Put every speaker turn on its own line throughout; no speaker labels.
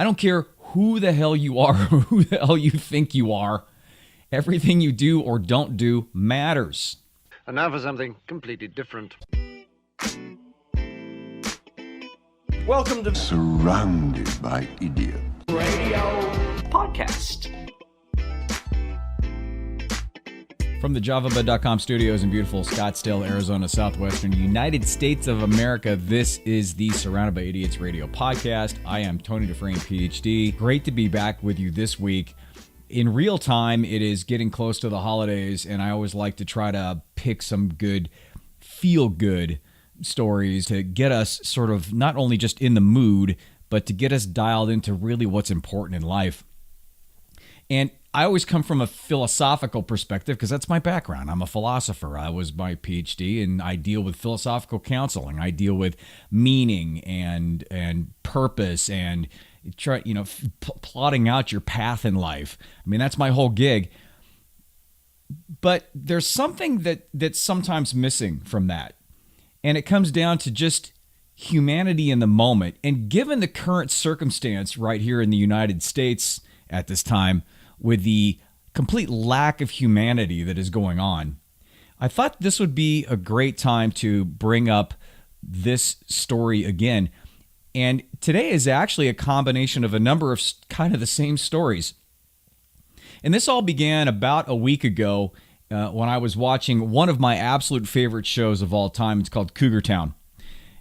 I don't care who the hell you are or who the hell you think you are. Everything you do or don't do matters.
And now for something completely different.
Welcome to
Surrounded by Idiots
Radio Podcast.
From the JavaBud.com studios in beautiful Scottsdale, Arizona, southwestern United States of America, this is the Surrounded by Idiots Radio Podcast. I am Tony Dufresne, PhD. Great to be back with you this week. In real time, it is getting close to the holidays, and I always like to try to pick some good, feel-good stories to get us sort of not only just in the mood, but to get us dialed into really what's important in life. And I always come from a philosophical perspective because that's my background. I'm a philosopher. I was my PhD, and I deal with philosophical counseling. I deal with meaning and purpose and plotting out your path in life. I mean, that's my whole gig. But there's something that's sometimes missing from that. And it comes down to just humanity in the moment. And given the current circumstance right here in the United States at this time, with the complete lack of humanity that is going on, I thought this would be a great time to bring up this story again. And today is actually a combination of a number of kind of the same stories. And this all began about a week ago when I was watching one of my absolute favorite shows of all time. It's called Cougar Town.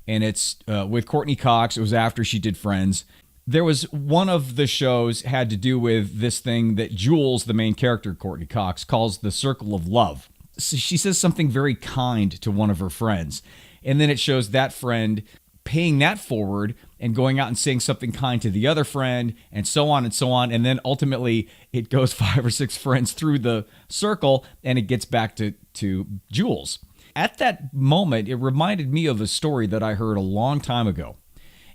And it's with Courtney Cox. It was after she did Friends. There was one of the shows had to do with this thing that Jules, the main character, Courtney Cox, calls the circle of love. So she says something very kind to one of her friends. And then it shows that friend paying that forward and going out and saying something kind to the other friend, and so on and so on. And then ultimately it goes 5 or 6 friends through the circle and it gets back to Jules. At that moment, it reminded me of a story that I heard a long time ago.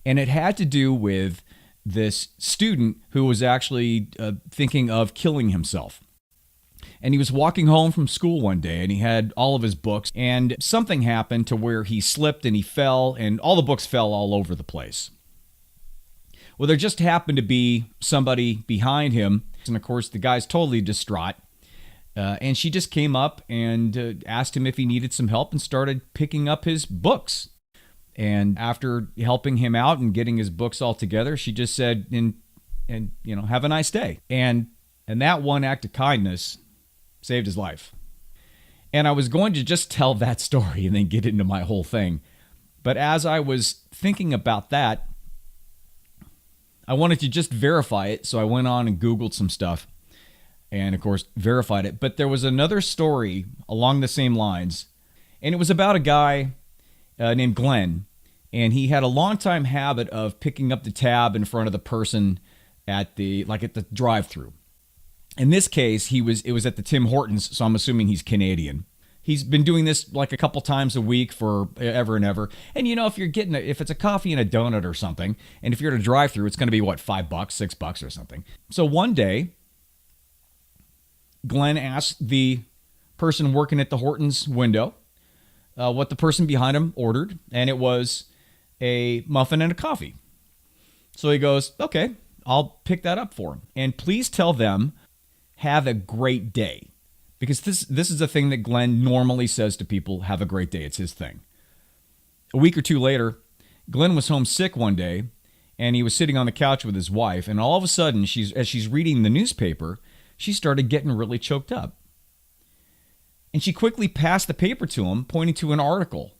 And it had to do with this student who was actually thinking of killing himself. And he was walking home from school one day, and he had all of his books, and something happened to where he slipped and he fell, and all the books fell all over the place. Well, there just happened to be somebody behind him, and of course the guy's totally distraught, and she just came up and asked him if he needed some help and started picking up his books. And after helping him out and getting his books all together, she just said, have a nice day. And that one act of kindness saved his life. And I was going to just tell that story and then get into my whole thing. But as I was thinking about that, I wanted to just verify it. So I went on and Googled some stuff and, of course, verified it. But there was another story along the same lines. And it was about a guy named Glenn, and he had a long-time habit of picking up the tab in front of the person at the drive-thru. In this case, it was at the Tim Hortons, so I'm assuming he's Canadian. He's been doing this like a couple times a week for ever and ever. And if it's a coffee and a donut or something, and if you're at a drive-thru, it's going to be $5, $6 or something. So one day, Glenn asked the person working at the Hortons window what the person behind him ordered, and it was a muffin and a coffee. So he goes, okay, I'll pick that up for him. And please tell them, have a great day. Because this is a thing that Glenn normally says to people, have a great day. It's his thing. A week or two later, Glenn was home sick one day, and he was sitting on the couch with his wife, and all of a sudden, as she's reading the newspaper, she started getting really choked up. And she quickly passed the paper to him, pointing to an article.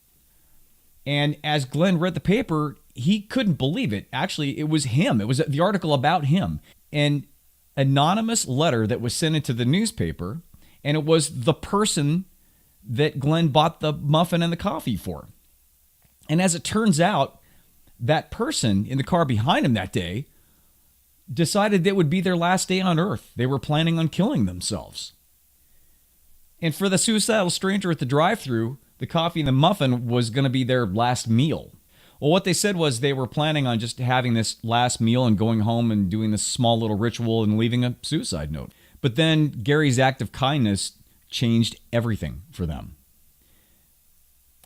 And as Glenn read the paper, he couldn't believe it. Actually, it was him. It was the article about him. An anonymous letter that was sent into the newspaper, and it was the person that Glenn bought the muffin and the coffee for. And as it turns out, that person in the car behind him that day decided that would be their last day on Earth. They were planning on killing themselves. And for the suicidal stranger at the drive-thru, the coffee and the muffin was going to be their last meal. Well, what they said was they were planning on just having this last meal and going home and doing this small little ritual and leaving a suicide note. But then Gary's act of kindness changed everything for them.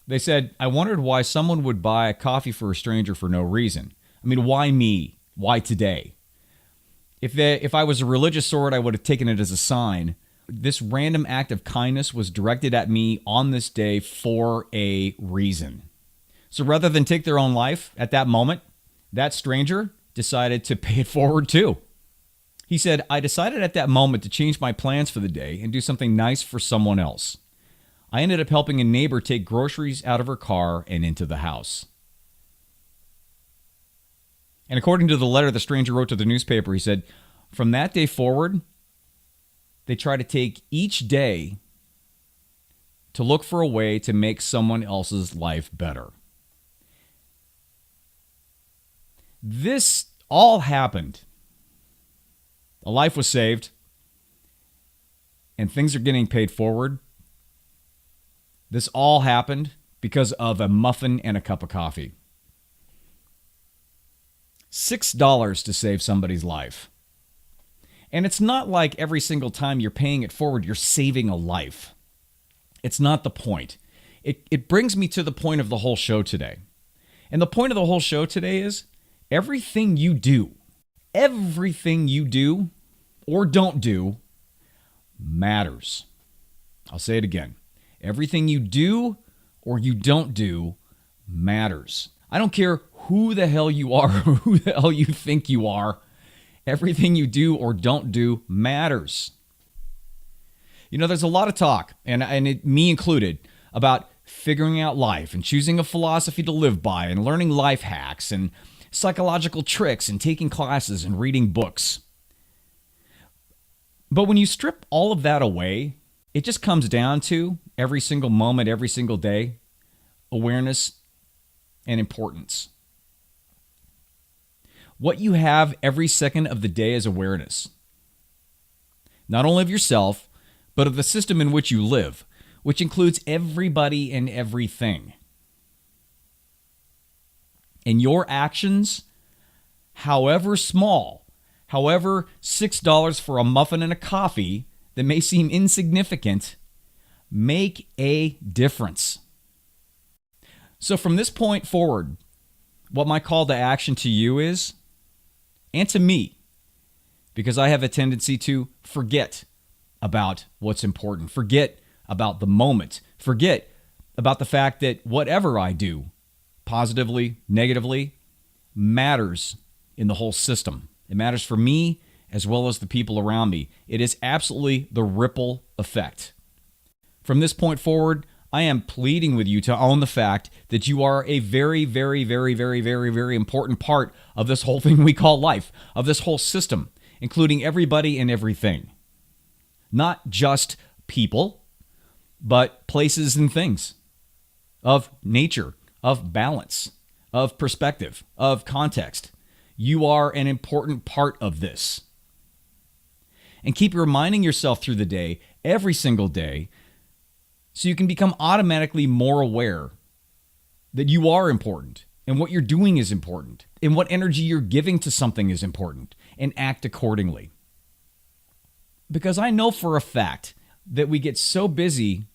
They said, I wondered why someone would buy a coffee for a stranger for no reason. I mean, why me? Why today? If I was a religious sword, I would have taken it as a sign. This random act of kindness was directed at me on this day for a reason. So rather than take their own life at that moment, that stranger decided to pay it forward too. He said, I decided at that moment to change my plans for the day and do something nice for someone else. I ended up helping a neighbor take groceries out of her car and into the house. And according to the letter the stranger wrote to the newspaper, he said, from that day forward, they try to take each day to look for a way to make someone else's life better. This all happened. A life was saved, and things are getting paid forward. This all happened because of a muffin and a cup of coffee. $6 to save somebody's life. And it's not like every single time you're paying it forward, you're saving a life. It's not the point. It brings me to the point of the whole show today. And the point of the whole show today is everything you do or don't do matters. I'll say it again. Everything you do or you don't do matters. I don't care who the hell you are or who the hell you think you are. Everything you do or don't do matters. You know, there's a lot of talk, me included, about figuring out life and choosing a philosophy to live by and learning life hacks and psychological tricks and taking classes and reading books. But when you strip all of that away, it just comes down to every single moment, every single day, awareness and importance. What you have every second of the day is awareness. Not only of yourself, but of the system in which you live, which includes everybody and everything. And your actions, however small, however $6 for a muffin and a coffee that may seem insignificant, make a difference. So from this point forward, what my call to action to you is, and to me, because I have a tendency to forget about what's important, forget about the moment, forget about the fact that whatever I do, positively, negatively, matters in the whole system. It matters for me as well as the people around me. It is absolutely the ripple effect. From this point forward, I am pleading with you to own the fact that you are a very, very, very, very, very, very important part of this whole thing we call life, of this whole system, including everybody and everything. Not just people, but places and things, of nature, of balance, of perspective, of context. You are an important part of this. And keep reminding yourself through the day, every single day, so you can become automatically more aware that you are important and what you're doing is important and what energy you're giving to something is important, and act accordingly. Because I know for a fact that we get so busy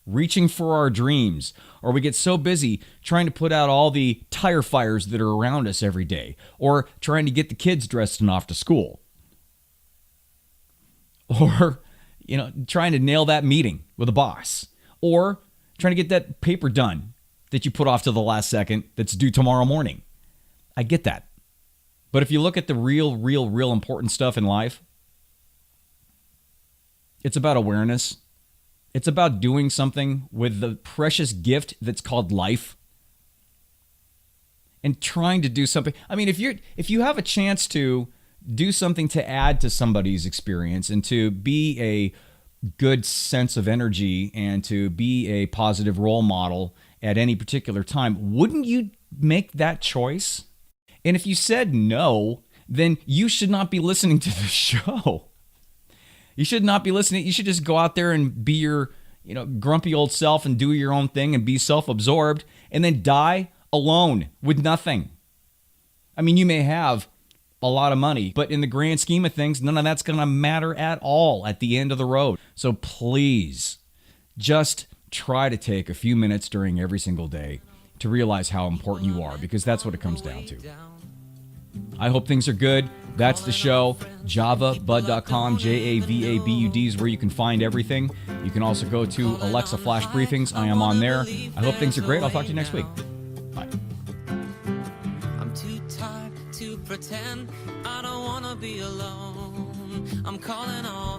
reaching for our dreams, or we get so busy trying to put out all the tire fires that are around us every day, or trying to get the kids dressed and off to school, or trying to nail that meeting with a boss, or trying to get that paper done that you put off to the last second that's due tomorrow morning. I get that. But if you look at the real important stuff in life, it's about awareness. It's about doing something with the precious gift that's called life and trying to do something. I mean, if you have a chance to do something to add to somebody's experience and to be a good sense of energy and to be a positive role model at any particular time, wouldn't you make that choice? And if you said no, then you should not be listening to the show. You should not be listening. You should just go out there and be your, grumpy old self and do your own thing and be self-absorbed and then die alone with nothing. I mean, you may have a lot of money, but in the grand scheme of things, none of that's going to matter at all at the end of the road. So please, just try to take a few minutes during every single day to realize how important you are, because that's what it comes down to. I hope things are good. That's the show. JavaBud.com, JAVABUD is where you can find everything. You can also go to Alexa Flash Briefings. I am on there. I hope things are great. I'll talk to you next week. Bye.
I'm too tired to pretend I don't want to be alone. I'm calling all